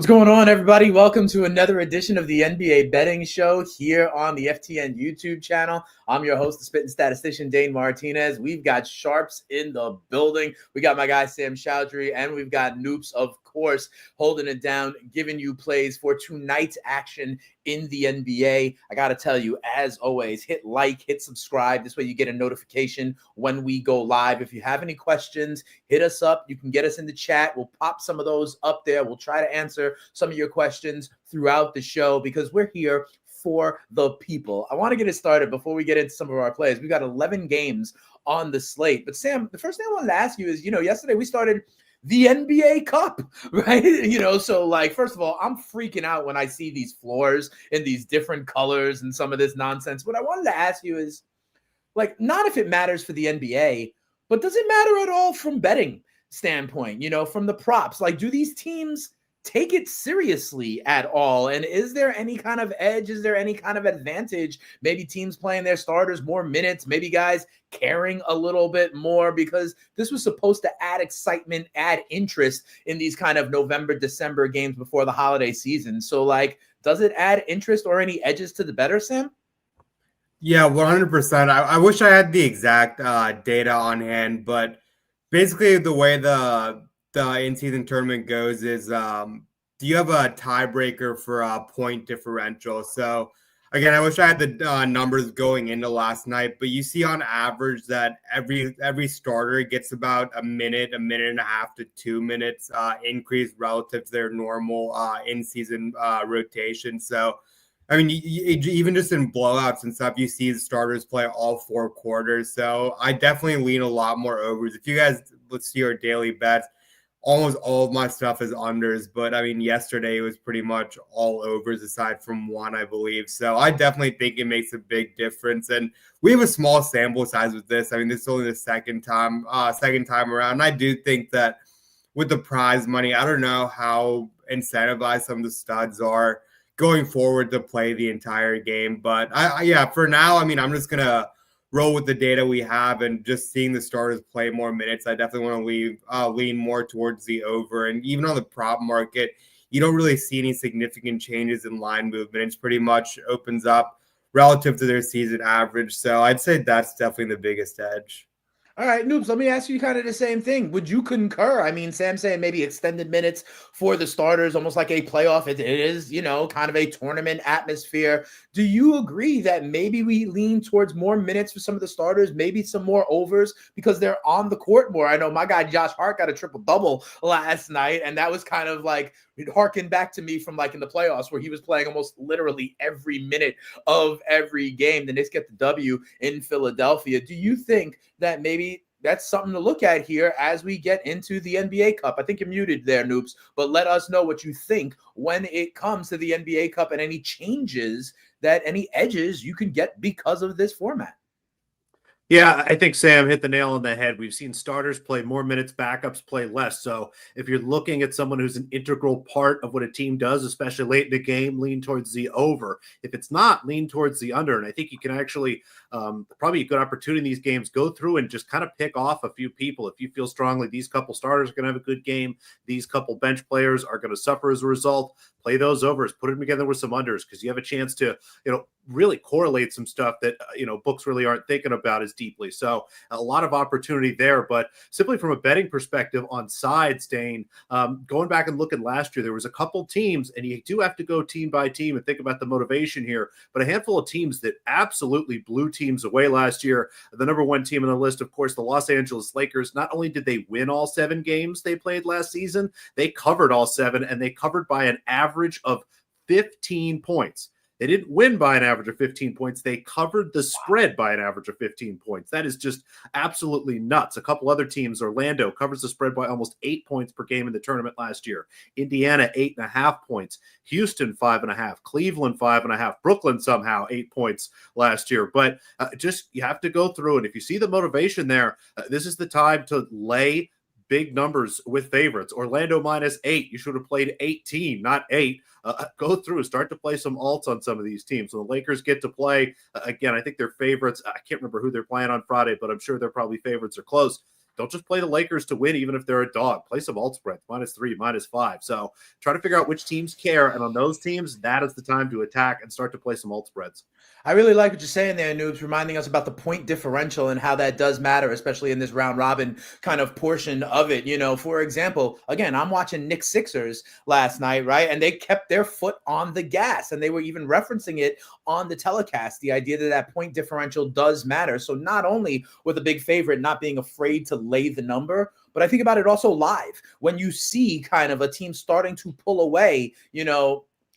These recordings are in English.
What's going on, everybody? Welcome to another edition of the NBA Betting Show here on the FTN YouTube channel. I'm your host, the spitting statistician, Dane Martinez. We've got Sharps in the building. We got my guy, Sam Chowdhury, and we've got Noops, of course, holding it down, giving you plays for tonight's action in the NBA. I got to tell you, as always, hit like, hit subscribe. This way you get a notification when we go live. If you have any questions, hit us up. You can get us in the chat. We'll pop some of those up there. We'll try to answer some of your questions throughout the show because we're here for the people. I want to get it started before we get into some of our plays. We got 11 games on the slate. But Sam, the first thing I wanted to ask you is, yesterday we started the NBA Cup, right? So like, first of all, I'm freaking out when I see these floors in these different colors and some of this nonsense. What I wanted to ask you is, like, not if it matters for the NBA, but does it matter at all from betting standpoint, from the props? Like, do these teams take it seriously at all? And is there any kind of edge? Is there any kind of advantage? Maybe teams playing their starters more minutes, maybe guys caring a little bit more, because this was supposed to add excitement, add interest in these kind of November, December games before the holiday season. So, like, does it add interest or any edges to the better, Sam? Yeah, 100%. I wish I had the exact data on hand, but basically the way the in-season tournament goes is do you have a tiebreaker for a point differential? So again, I wish I had the numbers going into last night, but you see on average that every starter gets about a minute and a half to 2 minutes increase relative to their normal in-season rotation. So I mean, even just in blowouts and stuff, you see the starters play all 4 quarters. So I definitely lean a lot more overs. If you guys let's see our daily bets, almost all of my stuff is unders. But I mean, yesterday it was pretty much all overs aside from one, I believe. So I definitely think it makes a big difference. And we have a small sample size with this. I mean, this is only the second time around. And I do think that with the prize money, I don't know how incentivized some of the studs are going forward to play the entire game. But yeah, for now, I mean, I'm just going to roll with the data we have and just seeing the starters play more minutes. I definitely want to lean more towards the over. And even on the prop market, you don't really see any significant changes in line movement. It's pretty much opens up relative to their season average. So I'd say that's definitely the biggest edge. All right, Noobs, let me ask you kind of the same thing. Would you concur? I mean, Sam saying maybe extended minutes for the starters, almost like a playoff. It is, kind of a tournament atmosphere. Do you agree that maybe we lean towards more minutes for some of the starters, maybe some more overs because they're on the court more? I know my guy Josh Hart got a triple-double last night, and that was kind of like it harkened back to me from like in the playoffs where he was playing almost literally every minute of every game. The Knicks get the W in Philadelphia. Do you think that maybe that's something to look at here as we get into the NBA Cup? I think you're muted there, Noops, but let us know what you think when it comes to the NBA Cup and any changes any edges you can get because of this format. Yeah, I think Sam hit the nail on the head. We've seen starters play more minutes, backups play less. So if you're looking at someone who's an integral part of what a team does, especially late in the game, lean towards the over. If it's not, lean towards the under. And I think you can actually probably a good opportunity in these games, go through and just kind of pick off a few people. If you feel strongly these couple starters are going to have a good game, these couple bench players are going to suffer as a result, play those overs, put them together with some unders because you have a chance to, really correlate some stuff that, books really aren't thinking about as deeply. So a lot of opportunity there, but simply from a betting perspective on sides, Dane, going back and looking last year, there was a couple teams, and you do have to go team by team and think about the motivation here, but a handful of teams that absolutely blew teams away last year. The number one team on the list, of course, the Los Angeles Lakers. Not only did they win all 7 games they played last season, they covered all 7, and they covered by an average of 15 points. They didn't win by an average of 15 points. They covered the spread by an average of 15 points. That is just absolutely nuts. A couple other teams, Orlando covers the spread by almost 8 points per game in the tournament last year. Indiana, 8.5 points. Houston, 5.5. Cleveland, 5.5. Brooklyn, somehow 8 points last year. But just you have to go through. And if you see the motivation there, this is the time to lay big numbers with favorites. Orlando -8. You should have played 18, not 8. Go through, start to play some alts on some of these teams. So the Lakers get to play. Again, I think they're favorites. I can't remember who they're playing on Friday, but I'm sure they're probably favorites or close. don't just play the Lakers to win, even if they're a dog. Play some alt spreads, -3, -5. So try to figure out which teams care. And on those teams, that is the time to attack and start to play some alt spreads. I really like what you're saying there, Noobs, reminding us about the point differential and how that does matter, especially in this round robin kind of portion of it. For example, again, I'm watching Knicks Sixers last night, right? And they kept their foot on the gas, and they were even referencing it on the telecast, the idea that point differential does matter. So not only with a big favorite not being afraid to lay the number, but I think about it also live. When you see kind of a team starting to pull away,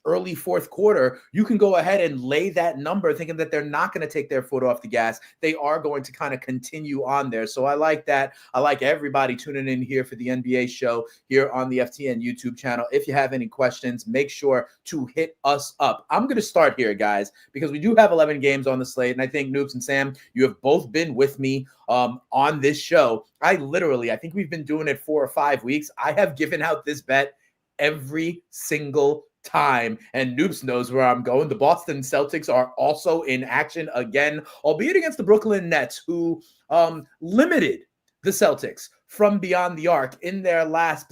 early fourth quarter, you can go ahead and lay that number thinking that they're not going to take their foot off the gas. They are going to kind of continue on there. So I like that. I like everybody tuning in here for the NBA show here on the FTN YouTube channel. If you have any questions, make sure to hit us up. I'm going to start here, guys, because we do have 11 games on the slate. And I think Noobs and Sam, you have both been with me on this show. I think we've been doing it 4 or 5 weeks. I have given out this bet every single time, and Noobs knows where I'm going. The Boston Celtics are also in action again, albeit against the Brooklyn Nets, who limited the Celtics from beyond the arc in their last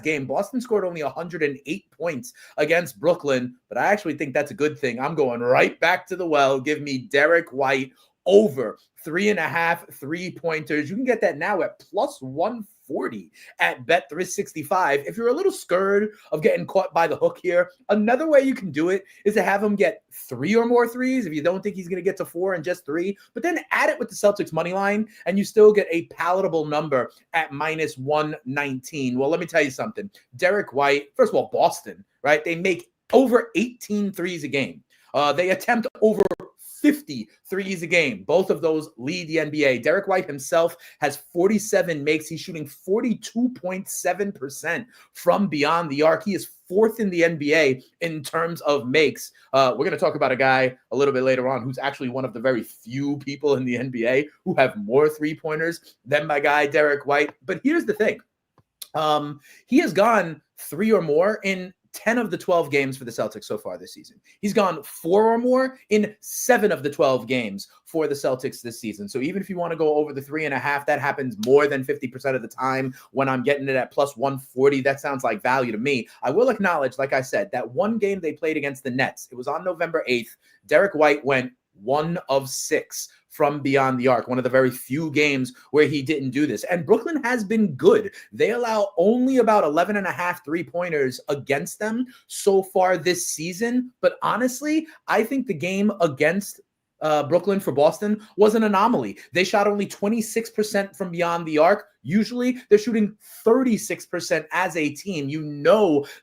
game. Boston scored only 108 points against Brooklyn, but I actually think that's a good thing. I'm going right back to the well. Give me Derek White over 3.5 3-pointers. You can get that now at +140 at Bet365. If you're a little scared of getting caught by the hook here, another way you can do it is to have him get 3 or more threes if you don't think he's going to get to 4 and just 3, but then add it with the Celtics money line and you still get a palatable number at -119. Well, let me tell you something. Derek White, first of all, Boston, right? They make over 18 threes a game. They attempt over 50 threes a game. Both of those lead the NBA. Derek White himself has 47 makes. He's shooting 42.7% from beyond the arc. He is 4th in the NBA in terms of makes. We're going to talk about a guy a little bit later on who's actually one of the very few people in the NBA who have more 3-pointers than my guy Derek White. But here's the thing. He has gone 3 or more in 10 of the 12 games for the Celtics so far this season. He's gone 4 or more in 7 of the 12 games for the Celtics this season. So even if you want to go over the 3.5, that happens more than 50% of the time when I'm getting it at +140. That sounds like value to me. I will acknowledge, like I said, that one game they played against the Nets, it was on November 8th. Derek White went 1 of 6 from beyond the arc, one of the very few games where he didn't do this. And Brooklyn has been good. They allow only about 11.5 3-pointers against them so far this season. But honestly, I think the game against Brooklyn for Boston was an anomaly. They shot only 26% from beyond the arc. Usually they're shooting 36% as a team.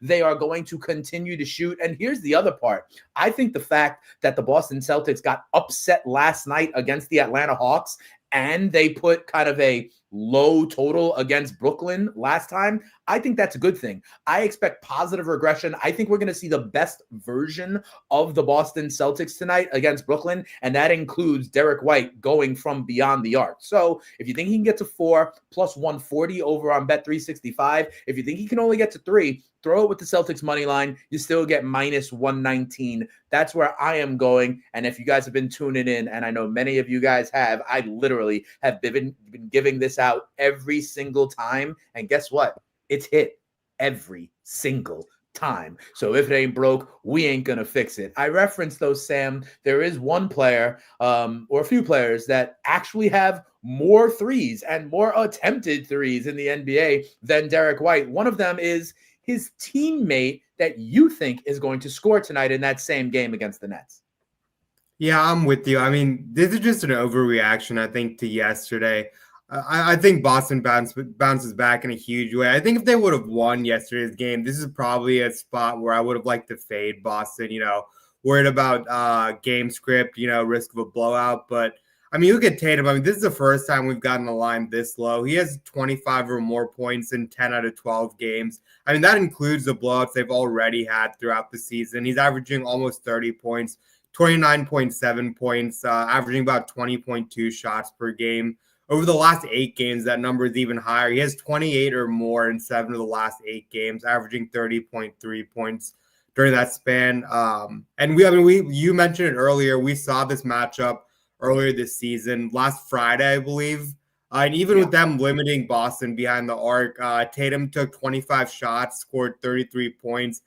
They are going to continue to shoot. And here's the other part. I think the fact that the Boston Celtics got upset last night against the Atlanta Hawks and they put kind of a low total against Brooklyn last time, I think that's a good thing. I expect positive regression. I think we're going to see the best version of the Boston Celtics tonight against Brooklyn, and that includes Derek White going from beyond the arc. So if you think he can get to 4 +140 over on Bet365, if you think he can only get to 3, throw it with the Celtics money line. You still get -119. That's where I am going. And if you guys have been tuning in, and I know many of you guys have, I literally have been giving this out every single time. And guess what? It's hit every single time. So if it ain't broke, we ain't gonna fix it. I referenced those, Sam. There is one player or a few players that actually have more threes and more attempted threes in the NBA than Derek White. One of them is his teammate that you think is going to score tonight in that same game against the Nets. Yeah, I'm with you. I mean, this is just an overreaction, I think, to yesterday. I think Boston bounces back in a huge way. I think if they would have won yesterday's game, this is probably a spot where I would have liked to fade Boston, worried about game script, risk of a blowout. But, I mean, look at Tatum. I mean, this is the first time we've gotten a line this low. He has 25 or more points in 10 out of 12 games. I mean, that includes the blowouts they've already had throughout the season. He's averaging almost 30 points, 29.7 points, averaging about 20.2 shots per game. Over the last 8 games, that number is even higher. He has 28 or more in 7 of the last 8 games, averaging 30.3 points during that span. And you mentioned it earlier. We saw this matchup earlier this season, last Friday, I believe. And even with them limiting Boston behind the arc, Tatum took 25 shots, scored 33 points.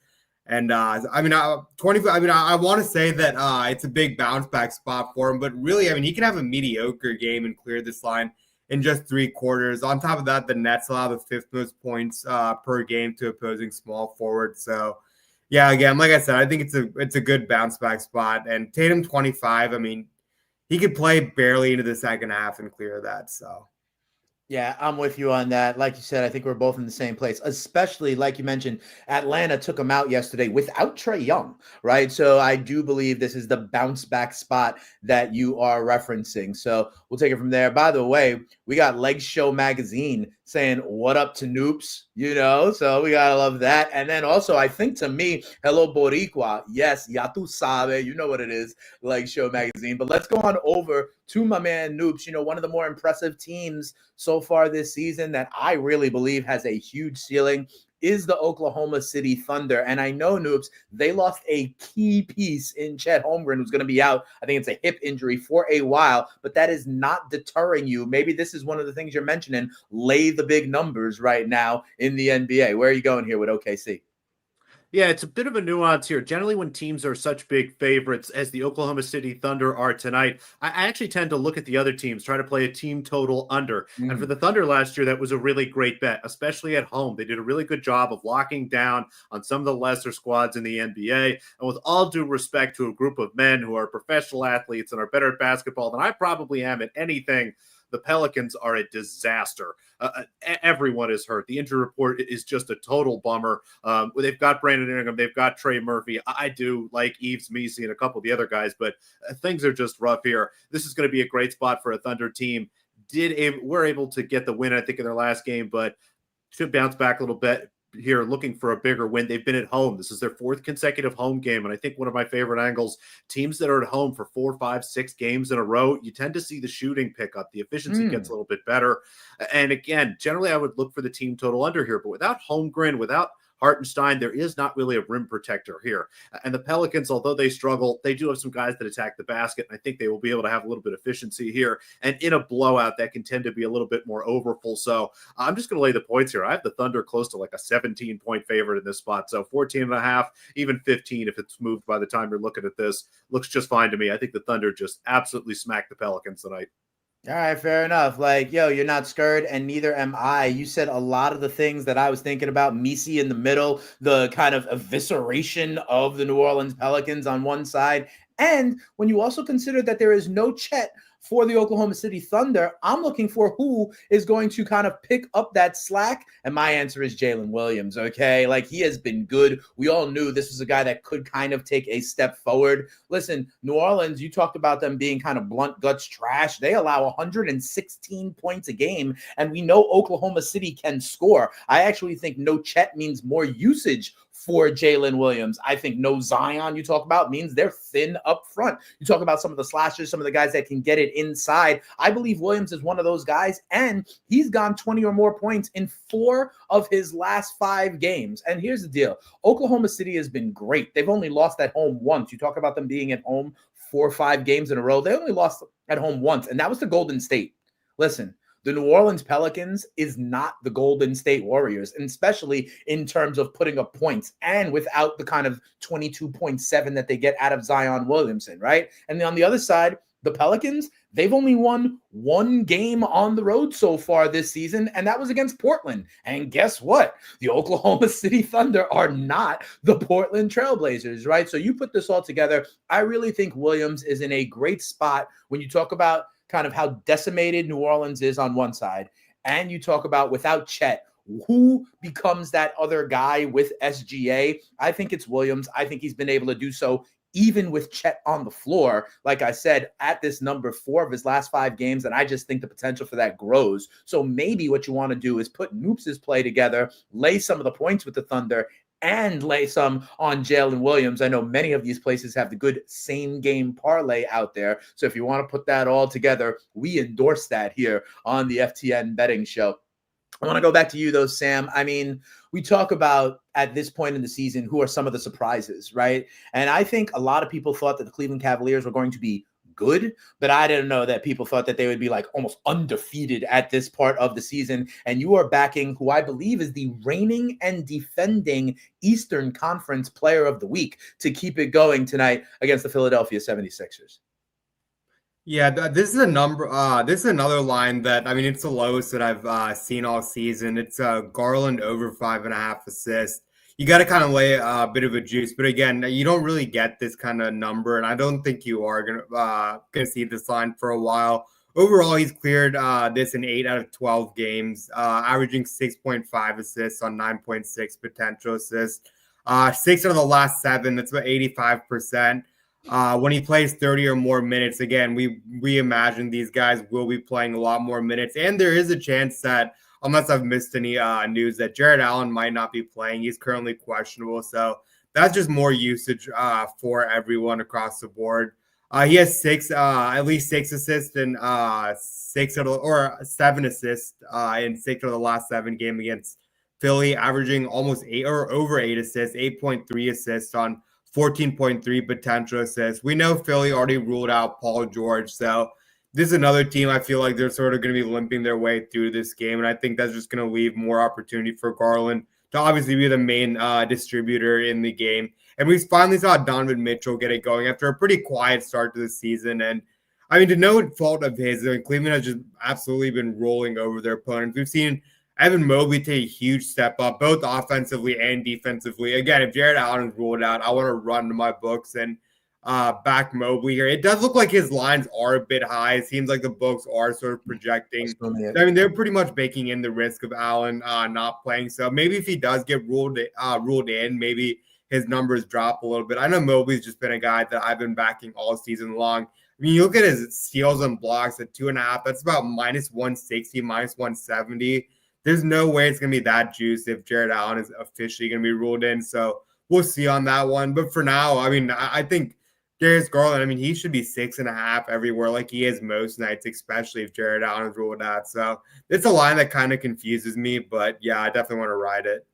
And I want to say that it's a big bounce back spot for him, but really, I mean, he can have a mediocre game and clear this line in just 3 quarters. On top of that, the Nets allow the 5th most points per game to opposing small forwards. So, yeah, again, like I said, I think it's a good bounce back spot. And Tatum 25, I mean, he could play barely into the second half and clear that. So. Yeah, I'm with you on that. Like you said, I think we're both in the same place, especially like you mentioned, Atlanta took him out yesterday without Trae Young, right? So I do believe this is the bounce back spot that you are referencing. So we'll take it from there. By the way, we got Leg Show Magazine saying, "What up to Noops?" So we gotta love that. And then also, I think to me, hello Boricua. Yes, ya tu sabe, you know what it is, Leg Show Magazine. But let's go on over to my man Noops. One of the more impressive teams so far this season that I really believe has a huge ceiling is the Oklahoma City Thunder. And I know, Noops, they lost a key piece in Chet Holmgren, who's going to be out. I think it's a hip injury for a while, but that is not deterring you. Maybe this is one of the things you're mentioning. Lay the big numbers right now in the NBA. Where are you going here with OKC? Yeah, it's a bit of a nuance here. Generally, when teams are such big favorites as the Oklahoma City Thunder are tonight, I actually tend to look at the other teams, try to play a team total under. And for the Thunder last year, that was a really great bet, especially at home. They did a really good job of locking down on some of the lesser squads in the NBA. And with all due respect to a group of men who are professional athletes and are better at basketball than I probably am at anything, the Pelicans are a disaster. Everyone is hurt. The injury report is just a total bummer. They've got Brandon Ingram. They've got Trey Murphy. I do like Yves Missi and a couple of the other guys, but things are just rough here. This is going to be a great spot for a Thunder team. Were able to get the win, I think, in their last game, but should bounce back a little bit here, looking for a bigger win. They've been at home. This is their 4th consecutive home game. And I think one of my favorite angles, teams that are at home for 4, 5, 6 games in a row, you tend to see the shooting pick up. The efficiency gets a little bit better. And again, generally I would look for the team total under here, but without Holmgren, without Hartenstein, there is not really a rim protector here. And the Pelicans, although they struggle, they do have some guys that attack the basket, and I think they will be able to have a little bit of efficiency here. And in a blowout, that can tend to be a little bit more overfull. So I'm just going to lay the points here. I have the Thunder close to like a 17-point favorite in this spot. So 14.5, even 15 if it's moved by the time you're looking at this. Looks just fine to me. I think the Thunder just absolutely smacked the Pelicans tonight. All right, fair enough. Like, yo, you're not scared, and neither am I. You said a lot of the things that I was thinking about. Missi in the middle, the kind of evisceration of the New Orleans Pelicans on one side. And when you also consider that there is no Chet for the Oklahoma City Thunder, I'm looking for who is going to kind of pick up that slack. And my answer is Jalen Williams, okay? Like, he has been good. We all knew this was a guy that could kind of take a step forward. Listen, New Orleans, you talked about them being kind of blunt guts trash. They allow 116 points a game, and we know Oklahoma City can score. I actually think no Chet means more usage for Jalen Williams. I think no Zion you talk about means they're thin up front. You talk about some of the slashers, some of the guys that can get it inside. I believe Williams is one of those guys, and he's gone 20 or more points in 4 of his last 5 games. And here's the deal. Oklahoma City has been great. They've only lost at home once. You talk about them being at home 4 or 5 games in a row. They only lost at home once, and that was to Golden State. Listen, the New Orleans Pelicans is not the Golden State Warriors, and especially in terms of putting up points and without the kind of 22.7 that they get out of Zion Williamson, right? And then on the other side, the Pelicans, they've only won 1 game on the road so far this season, and that was against Portland. And guess what? The Oklahoma City Thunder are not the Portland Trailblazers, right? So you put this all together, I really think Williams is in a great spot when you talk about kind of how decimated New Orleans is on one side, and you talk about without Chet, who becomes that other guy with SGA. I think it's Williams. I think he's been able to do so even with Chet on the floor, like I said, at this number 4 of his last 5 games, and I just think the potential for that grows. So maybe what you want to do is put Noops' play together, lay some of the points with the Thunder, and lay some on Jalen Williams. I know many of these places have the good same game parlay out there. So if you want to put that all together, we endorse that here on the FTN betting show. I want to go back to you, though, Sam. I mean, we talk about at this point in the season, who are some of the surprises, right? And I think a lot of people thought that the Cleveland Cavaliers were going to be good, but I didn't know that people thought that they would be like almost undefeated at this part of the season. And you are backing who I believe is the reigning and defending Eastern Conference Player of the Week to keep it going tonight against the Philadelphia 76ers. Yeah, this is a number. This is another line that, I mean, it's the lowest that I've seen all season. It's Garland over 5.5 assists. You got to kind of lay a bit of a juice, but again, you don't really get this kind of number, and I don't think you are gonna see this line for a while. Overall, he's cleared this in 8 out of 12 games, averaging 6.5 assists on 9.6 potential assists. 6 out of the last 7. That's about 85%. When he plays 30 or more minutes, again, we imagine these guys will be playing a lot more minutes. And there is a chance that, unless I've missed any news, that Jared Allen might not be playing. He's currently questionable. So that's just more usage for everyone across the board. He has at least 6 assists and 7 assists in 6 of the last 7 games against Philly, averaging almost 8 or over 8 assists, 8.3 assists on 14.3 potential assists. We know Philly already ruled out Paul George, so this is another team I feel like they're sort of going to be limping their way through this game, and I think that's just going to leave more opportunity for Garland to obviously be the main distributor in the game. And we finally saw Donovan Mitchell get it going after a pretty quiet start to the season. And I mean, to no fault of his, Cleveland has just absolutely been rolling over their opponents. We've seen Evan Mobley take a huge step up, both offensively and defensively. Again, if Jared Allen is ruled out, I want to run to my books and back Mobley here. It does look like his lines are a bit high. It seems like the books are sort of projecting. I mean, they're pretty much baking in the risk of Allen not playing. So maybe if he does get ruled in, maybe his numbers drop a little bit. I know Mobley's just been a guy that I've been backing all season long. I mean, you look at his steals and blocks at 2.5. That's about minus 160, minus 170. There's no way it's going to be that juice if Jared Allen is officially going to be ruled in. So we'll see on that one. But for now, I mean, I think Darius Garland, I mean, he should be 6.5 everywhere like he is most nights, especially if Jared Allen is ruled out. So it's a line that kind of confuses me. But, yeah, I definitely want to ride it.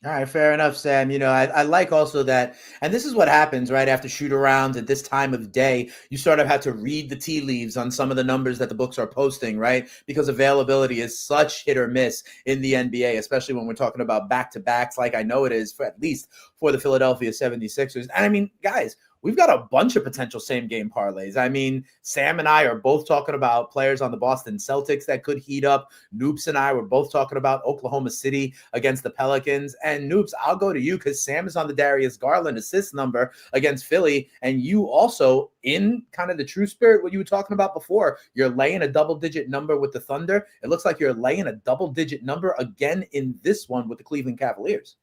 All right, fair enough, Sam. You know, I like also that, and this is what happens right after shoot-arounds at this time of day. You sort of have to read the tea leaves on some of the numbers that the books are posting, right? Because availability is such hit or miss in the NBA, especially when we're talking about back-to-backs like I know it is, for at least for the Philadelphia 76ers. And I mean, guys, we've got a bunch of potential same-game parlays. I mean, Sam and I are both talking about players on the Boston Celtics that could heat up. Noops and I were both talking about Oklahoma City against the Pelicans. And Noops, I'll go to you because Sam is on the Darius Garland assist number against Philly. And you also, in kind of the true spirit, what you were talking about before, you're laying a double-digit number with the Thunder. It looks like you're laying a double-digit number again in this one with the Cleveland Cavaliers.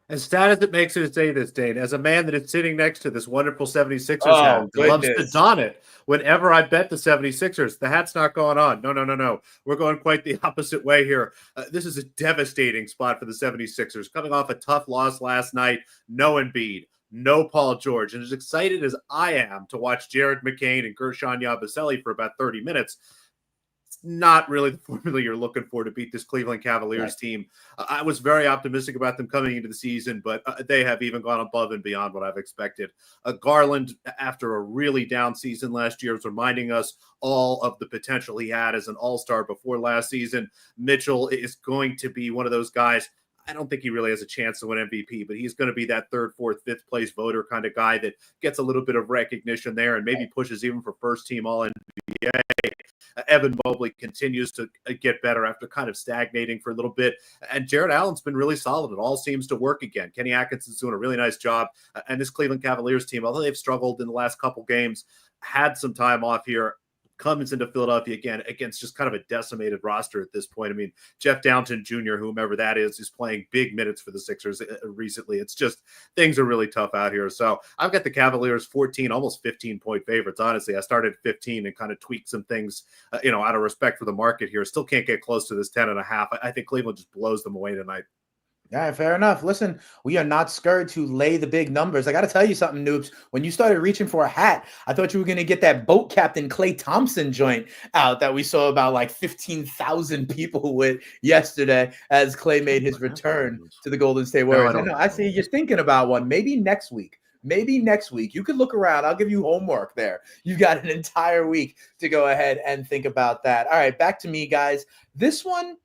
As sad as it makes it to say this, Dane, as a man that is sitting next to this wonderful 76ers hat, loves to don it whenever I bet the 76ers, the hat's not going on. No. We're going quite the opposite way here. This is a devastating spot for the 76ers, coming off a tough loss last night. No Embiid, no Paul George. And as excited as I am to watch Jared McCain and Gershon Yabusele for about 30 minutes, not really the formula you're looking for to beat this Cleveland Cavaliers team. I was very optimistic about them coming into the season, but they have even gone above and beyond what I've expected. Garland, after a really down season last year, was reminding us all of the potential he had as an all-star before last season. Mitchell is going to be one of those guys. I don't think he really has a chance to win MVP, but he's going to be that 3rd, 4th, 5th place voter kind of guy that gets a little bit of recognition there and maybe pushes even for first team all NBA. Evan Mobley continues to get better after kind of stagnating for a little bit. And Jared Allen's been really solid. It all seems to work again. Kenny Atkinson's doing a really nice job. And this Cleveland Cavaliers team, although they've struggled in the last couple games, had some time off here, comes into Philadelphia again against just kind of a decimated roster at this point. I mean, Jeff Downton Jr., whomever that is playing big minutes for the Sixers recently. It's just things are really tough out here. So I've got the Cavaliers 14, almost 15-point favorites. Honestly, I started at 15 and kind of tweaked some things, out of respect for the market here. Still can't get close to this 10.5. I think Cleveland just blows them away tonight. Yeah, fair enough. Listen, we are not scared to lay the big numbers. I got to tell you something, Noobs. When you started reaching for a hat, I thought you were going to get that boat captain Klay Thompson joint out that we saw about like 15,000 people with yesterday as Klay made his return to the Golden State Warriors. I see you're thinking about one. Maybe next week. maybe next week. You could look around. I'll give you homework there. You've got an entire week to go ahead and think about that. All right, back to me, guys. This one,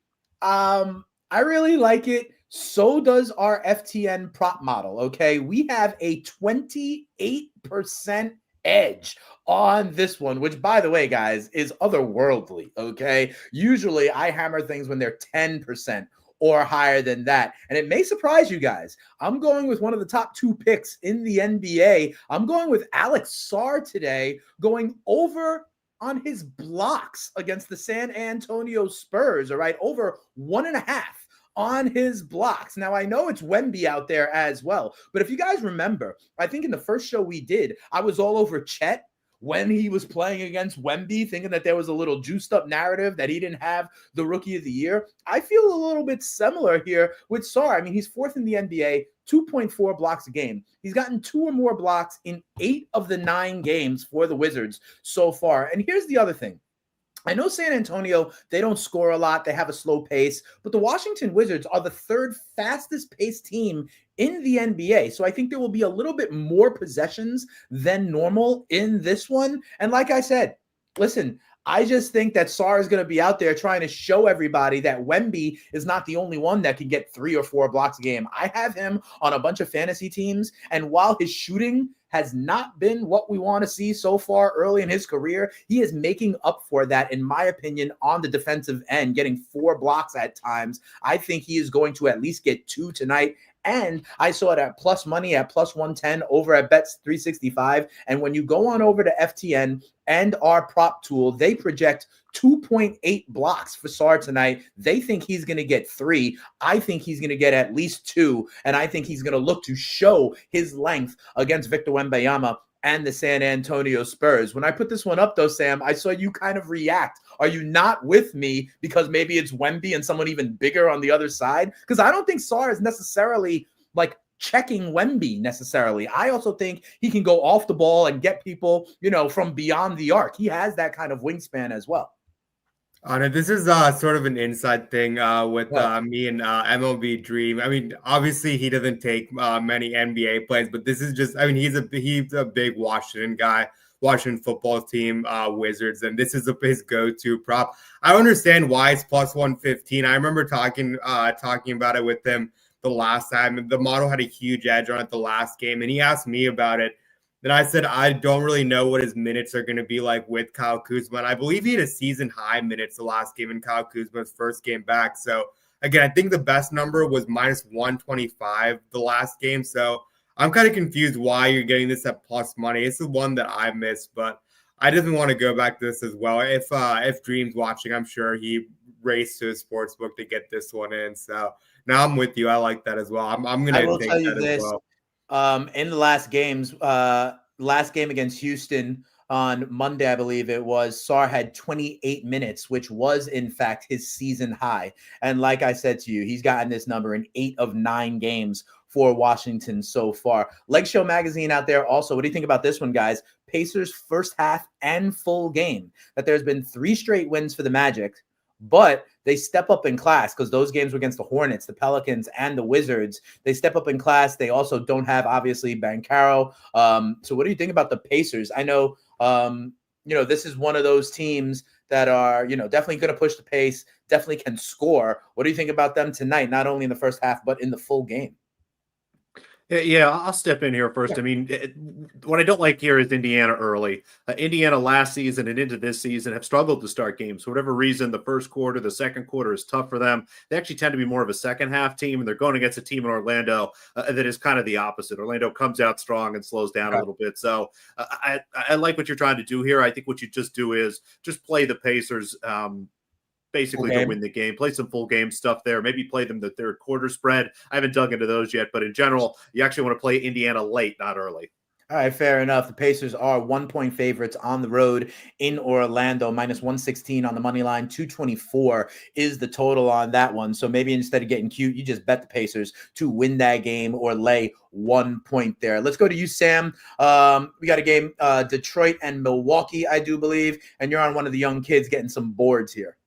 I really like it. So does our FTN prop model. Okay, we have a 28% edge on this one, which, by the way, guys, is otherworldly. Okay, usually I hammer things when they're 10% or higher than that, and it may surprise you guys. I'm going with one of the top 2 picks in the NBA. I'm going with Alex Sarr today, going over on his blocks against the San Antonio Spurs. All right, over 1.5 on his blocks. Now, I know it's Wemby out there as well, but if you guys remember, I think in the first show we did, I was all over Chet when he was playing against Wemby, thinking that there was a little juiced up narrative that he didn't have the Rookie of the Year. I feel a little bit similar here with Sarr. I mean, he's 4th in the NBA, 2.4 blocks a game. He's gotten 2 or more blocks in 8 of the 9 games for the Wizards so far. And here's the other thing. I know San Antonio, they don't score a lot. They have a slow pace, but the Washington Wizards are the 3rd fastest paced team in the NBA. So I think there will be a little bit more possessions than normal in this one. And like I said, listen, I just think that Sarr is going to be out there trying to show everybody that Wemby is not the only one that can get 3 or 4 blocks a game. I have him on a bunch of fantasy teams, and while his shooting has not been what we want to see so far early in his career, he is making up for that, in my opinion, on the defensive end, getting 4 blocks at times. I think he is going to at least get 2 tonight. And I saw it at plus money at plus 110 over at Bets 365. And when you go on over to FTN and our prop tool, they project 2.8 blocks for Sarr tonight. They think he's going to get 3. I think he's going to get at least 2. And I think he's going to look to show his length against Victor Wembanyama and the San Antonio Spurs. When I put this one up, though, Sam, I saw you kind of react. Are you not with me because maybe it's Wemby and someone even bigger on the other side? Because I don't think Sarr is necessarily like checking Wemby necessarily. I also think he can go off the ball and get people, from beyond the arc. He has that kind of wingspan as well. No, this is sort of an inside thing with me and MLB Dream. I mean, obviously he doesn't take many NBA plays, but this is just, I mean, he's a big Washington guy, Washington football team, Wizards, and this is his go-to prop. I understand why it's plus 115. I remember talking about it with him the last time. The model had a huge edge on it the last game, and he asked me about it. Then I said, I don't really know what his minutes are going to be like with Kyle Kuzma. And I believe he had a season high minutes the last game in Kyle Kuzma's first game back. So again, I think the best number was minus 125 the last game. So I'm kind of confused why you're getting this at plus money. It's the one that I missed, but I didn't want to go back to this as well. If Dream's watching, I'm sure he raced to his sports book to get this one in. So now I'm with you. I like that as well. I'm going to take that as well. In the last game against Houston on Monday, I believe it was, Sarr had 28 minutes, which was in fact his season high. And like I said to you, he's gotten this number in 8 of 9 games for Washington so far. Leg Show Magazine out there also. What do you think about this one, guys? Pacers first half and full game. That there's been 3 straight wins for the Magic, but they step up in class because those games were against the Hornets, the Pelicans, and the Wizards. They step up in class. They also don't have, obviously, Banchero. So what do you think about the Pacers? I know, this is one of those teams that are, definitely going to push the pace, definitely can score. What do you think about them tonight, not only in the first half, but in the full game? Yeah, I'll step in here first. I mean, what I don't like here is Indiana early. Indiana last season and into this season have struggled to start games. For whatever reason, the first quarter, the second quarter is tough for them. They actually tend to be more of a second half team, and they're going against a team in Orlando that is kind of the opposite. Orlando comes out strong and slows down a little bit. So I like what you're trying to do here. I think what you just do is just play the Pacers basically to win the game. Play some full game stuff there. Maybe play them the third quarter spread. I haven't dug into those yet, but in general, you actually want to play Indiana late, not early. All right, fair enough. The Pacers are 1-point favorites on the road in Orlando, minus 116 on the money line. 224 is the total on that one. So maybe instead of getting cute, you just bet the Pacers to win that game or lay 1 point there. Let's go to you, Sam. We got a game, Detroit and Milwaukee, I do believe, and you're on one of the young kids getting some boards here.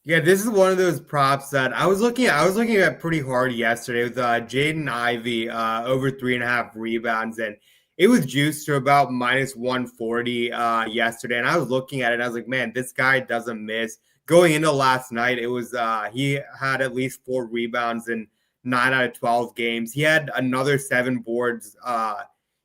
Yeah, this is one of those props that I was looking at. I was looking at pretty hard yesterday with Jaden Ivey over 3.5 rebounds, and it was juiced to about minus 140 yesterday. And I was looking at it, and I was like, man, this guy doesn't miss. Going into last night, it was he had at least 4 rebounds in 9 out of 12 games. He had another 7 boards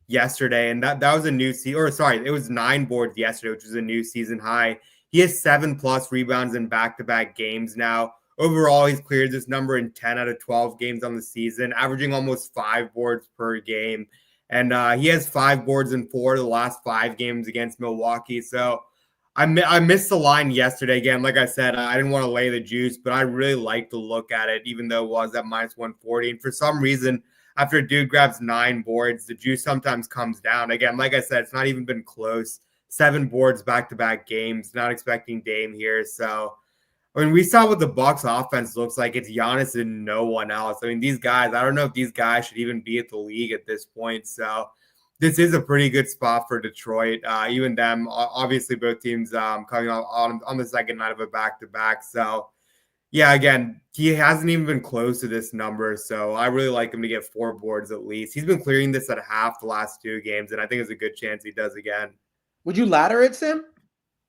yesterday, and that was a new season. Or sorry, it was 9 boards yesterday, which was a new season high. He has 7+ rebounds in back-to-back games now. Overall, he's cleared this number in 10 out of 12 games on the season, averaging almost 5 boards per game. And he has 5 boards in 4 of the last 5 games against Milwaukee. So I missed the line yesterday. Again, like I said, I didn't want to lay the juice, but I really like to look at it, even though it was at minus 140. And for some reason, after a dude grabs 9 boards, the juice sometimes comes down. Again, like I said, it's not even been close. 7 boards back-to-back games. Not expecting Dame here. So, I mean, we saw what the Bucks offense looks like. It's Giannis and no one else. I mean, these guys, I don't know if these guys should even be at the league at this point. So, this is a pretty good spot for Detroit. Even them, obviously, both teams coming on the second night of a back-to-back. So, yeah, again, he hasn't even been close to this number. So, I really like him to get 4 boards at least. He's been clearing this at half the last 2 games, and I think there's a good chance he does again. Would you ladder it, Sam?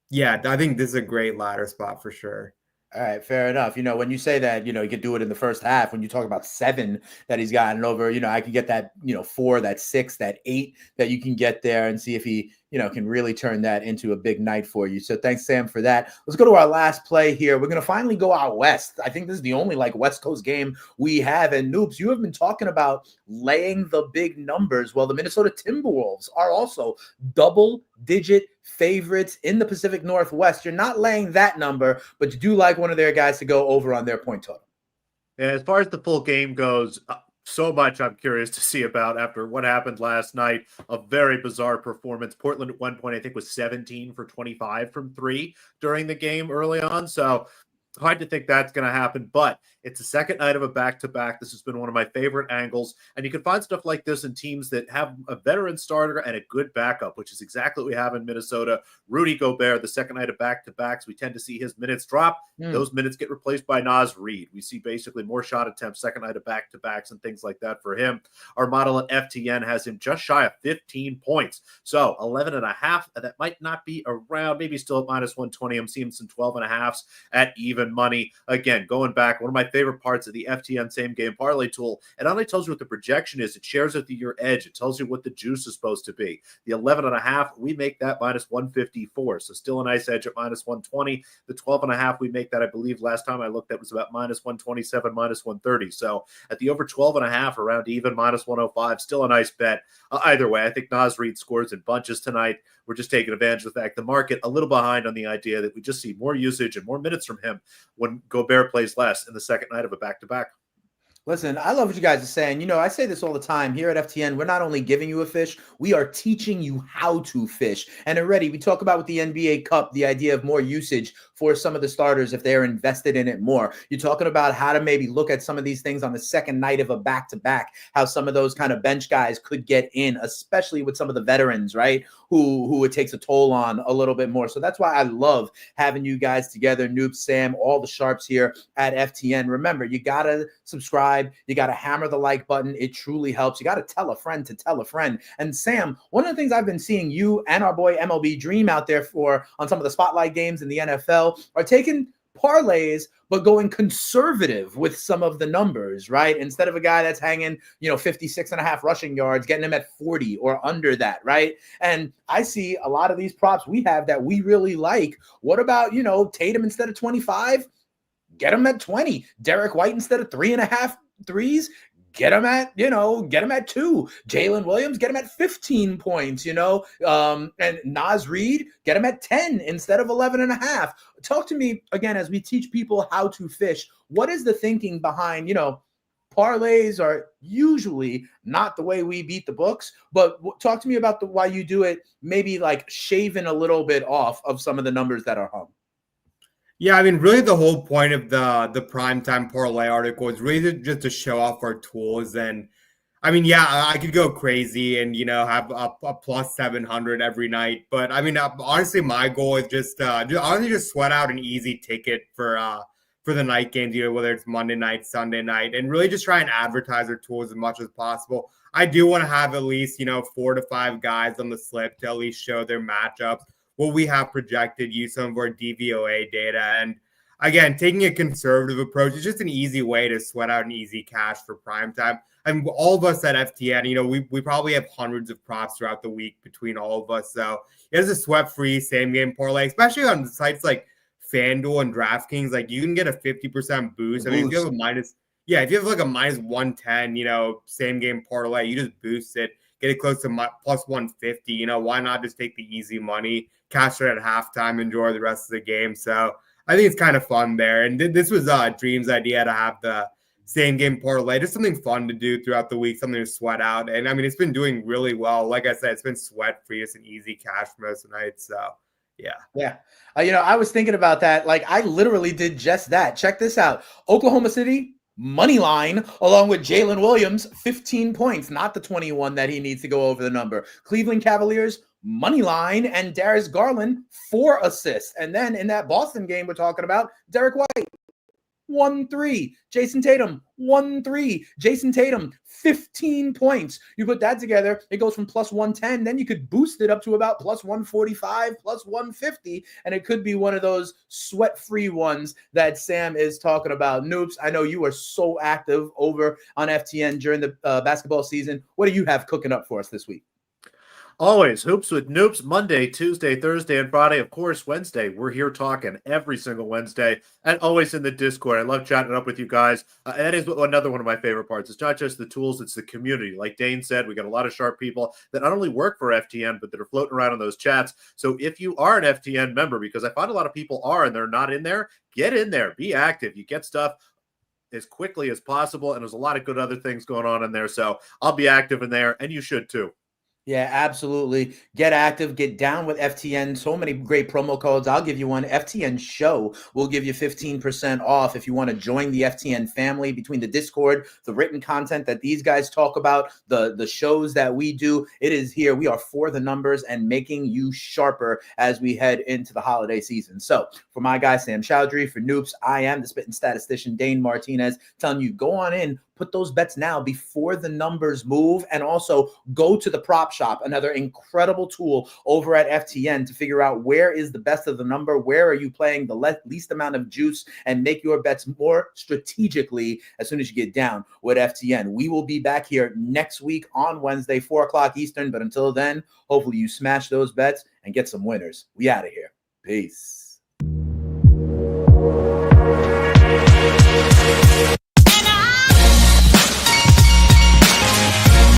Yeah, I think this is a great ladder spot for sure. All right, fair enough. When you say that, you could do it in the first half, when you talk about 7 that he's gotten over, I could get that, 4, that 6, that 8 that you can get there and see if he, can really turn that into a big night for you. So thanks, Sam, for that. Let's go to our last play here. We're going to finally go out west. I think this is the only West Coast game we have. And Noops, you have been talking about laying the big numbers. Well, the Minnesota Timberwolves are also double-digit favorites in the Pacific Northwest. You're not laying that number, but you do like one of their guys to go over on their point total. And as far as the full game goes, so much I'm curious to see about after what happened last night. A very bizarre performance. Portland at one point, I think, was 17 for 25 from 3 during the game early on. So hard to think that's going to happen, but it's the second night of a back-to-back. This has been one of my favorite angles, and you can find stuff like this in teams that have a veteran starter and a good backup, which is exactly what we have in Minnesota. Rudy Gobert, the second night of back-to-backs, we tend to see his minutes drop. Those minutes get replaced by Naz Reid. We see basically more shot attempts, second night of back-to-backs and things like that for him. Our model at FTN has him just shy of 15 points. So 11.5, that might not be around, maybe still at minus 120. I'm seeing some 12.5s at even money. Again, going back, one of my favorite parts of the FTN same game parlay tool, it not only tells you what the projection is, it shares with you your edge. It tells you what the juice is supposed to be. The 11.5, we make that minus 154. So still a nice edge at minus 120. The 12.5, we make that, I believe last time I looked at was about minus 127, minus 130. So at the over 12.5, around even minus 105, still a nice bet. Either way, I think Naz Reid scores in bunches tonight. We're just taking advantage of the fact the market a little behind on the idea that we just see more usage and more minutes from him when Gobert plays less in the second night of a back-to-back. Listen, I love what you guys are saying. I say this all the time here at FTN. We're not only giving you a fish, we are teaching you how to fish. And already we talk about with the NBA Cup, the idea of more usage for some of the starters if they're invested in it more. You're talking about how to maybe look at some of these things on the second night of a back-to-back, how some of those kind of bench guys could get in, especially with some of the veterans, right, who it takes a toll on a little bit more. So that's why I love having you guys together, Noob, Sam, all the sharps here at FTN. Remember, you got to subscribe. You got to hammer the like button. It truly helps. You got to tell a friend to tell a friend. And Sam, one of the things I've been seeing you and our boy MLB Dream out there for on some of the spotlight games in the NFL are taking parlays, but going conservative with some of the numbers, right? Instead of a guy that's hanging, 56.5 rushing yards, getting him at 40 or under that, right? And I see a lot of these props we have that we really like. What about, Tatum instead of 25? Get him at 20. Derek White instead of 3.5 threes, get him at, get him at 2. Jalen Williams, get him at 15 points, and Naz Reid, get him at 10 instead of 11.5. Talk to me again, as we teach people how to fish. What is the thinking behind, parlays are usually not the way we beat the books, but talk to me about why you do it, maybe like shaving a little bit off of some of the numbers that are hung. Yeah, I mean, really the whole point of the primetime parlay article is really just to show off our tools. And I mean, yeah, I could go crazy and, have a plus 700 every night. But I mean, honestly, my goal is just honestly just sweat out an easy ticket for for the night games, whether it's Monday night, Sunday night, and really just try and advertise their tools as much as possible. I do want to have at least, 4 to 5 guys on the slip to at least show their matchups, what we have projected, use some of our DVOA data. And again, taking a conservative approach is just an easy way to sweat out an easy cash for prime time. And all of us at FTN, we probably have hundreds of props throughout the week between all of us. So it is a sweat-free same-game parlay, especially on sites like FanDuel and DraftKings. Like, you can get a 50% boost. I mean, if you have if you have like a minus 110, same-game parlay, you just boost it, get it close to plus 150. Why not just take the easy money, cash it at halftime, enjoy the rest of the game? So I think it's kind of fun there. And this was Dream's idea to have the same game parlay, just something fun to do throughout the week, something to sweat out. And I mean, it's been doing really well. Like I said, it's been sweat free. It's an easy cash for most of the night. So yeah. I was thinking about that. Like, I literally did just that. Check this out. Oklahoma City money line along with Jalen Williams, 15 points, not the 21 that he needs to go over the number. Cleveland Cavaliers money line and Darius Garland 4 assists. And then in that Boston game we're talking about, Derek White 1-3. Jason Tatum 1-3. Jason Tatum 15 points. You put that together, it goes from plus 110. Then you could boost it up to about plus 145, plus 150, and it could be one of those sweat-free ones that Sam is talking about. Noops, I know you are so active over on FTN during the basketball season. What do you have cooking up for us this week? Always Hoops with Noops, Monday, Tuesday, Thursday, and Friday. Of course, Wednesday. We're here talking every single Wednesday, and always in the Discord. I love chatting up with you guys. And that is another one of my favorite parts. It's not just the tools, it's the community. Like Dane said, we got a lot of sharp people that not only work for FTN, but that are floating around in those chats. So if you are an FTN member, because I find a lot of people are and they're not in there, get in there, be active. You get stuff as quickly as possible, and there's a lot of good other things going on in there. So I'll be active in there, and you should too. Yeah, absolutely. Get active, get down with FTN. So many great promo codes. I'll give you one. FTN Show will give you 15% off if you want to join the FTN family. Between the Discord, the written content that these guys talk about, the shows that we do, it is here. We are for the numbers and making you sharper as we head into the holiday season. So for my guy, Sam Chowdhury, for Noops, I am the spitting statistician, Dane Martinez, telling you, go on in, put those bets now before the numbers move, and also go to the prop shop, another incredible tool over at FTN to figure out where is the best of the number, where are you playing the least amount of juice, and make your bets more strategically as soon as you get down with FTN. We will be back here next week on Wednesday, 4 o'clock Eastern, but until then, hopefully you smash those bets and get some winners. We out of here. Peace.